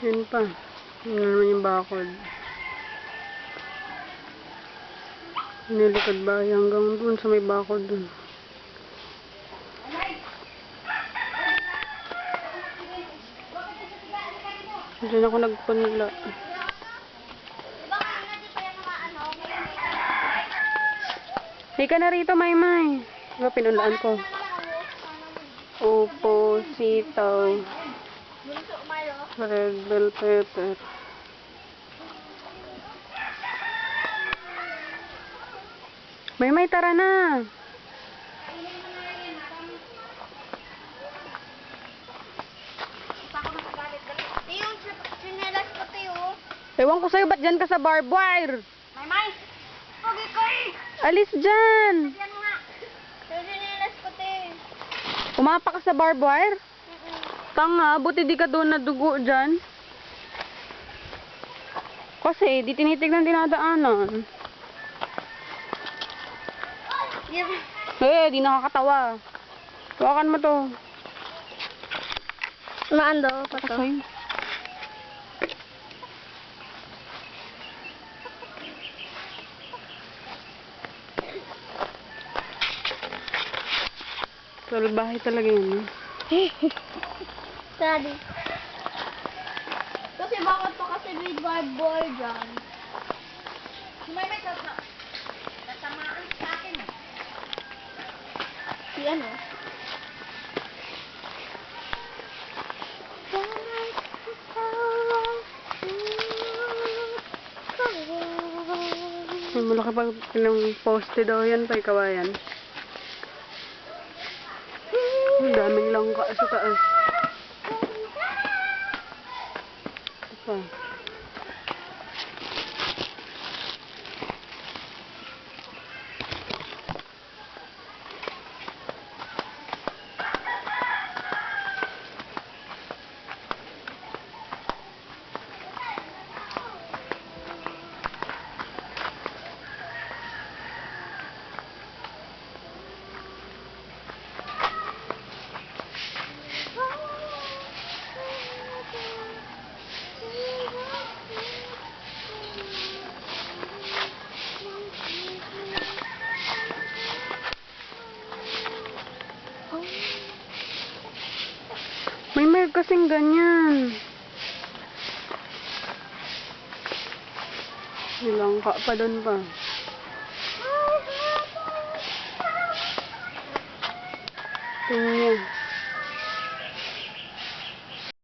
Yun pa. Yun naman yung bakod. Nilikod ba? Hanggang dun sa may bakod dun. Diyan ako nagpunla. Hey ka na rito, Maymay. Diba pinulaan ko? Upo, sitaw, red bell pepper. Maymay, tara na. Ewan ko sa'yo, ba't dyan ka sa barbed wire? Maymay! Pogi ko! Alis dyan! Yan nga! Sinilas ko te! Umapa ka sa barbed wire? Tanga, buti di ka doon nadugo dyan. Kasi, di tinitignan dinadaanan. Di nakakatawa. Hawakan mo to. Maando pa to? Sa'yo. Salbahe talaga yun. Daddy. Kasi bakit pa kasi may bad boy dyan? May tatamaan sa akin. Yan o. Ay, malaki pag pinang-poste daw yan pa ikawayan. Ang daming langka sa taas. Ito pa. May kasing ganyan. Nilangka pa doon pa. Tingnan niya.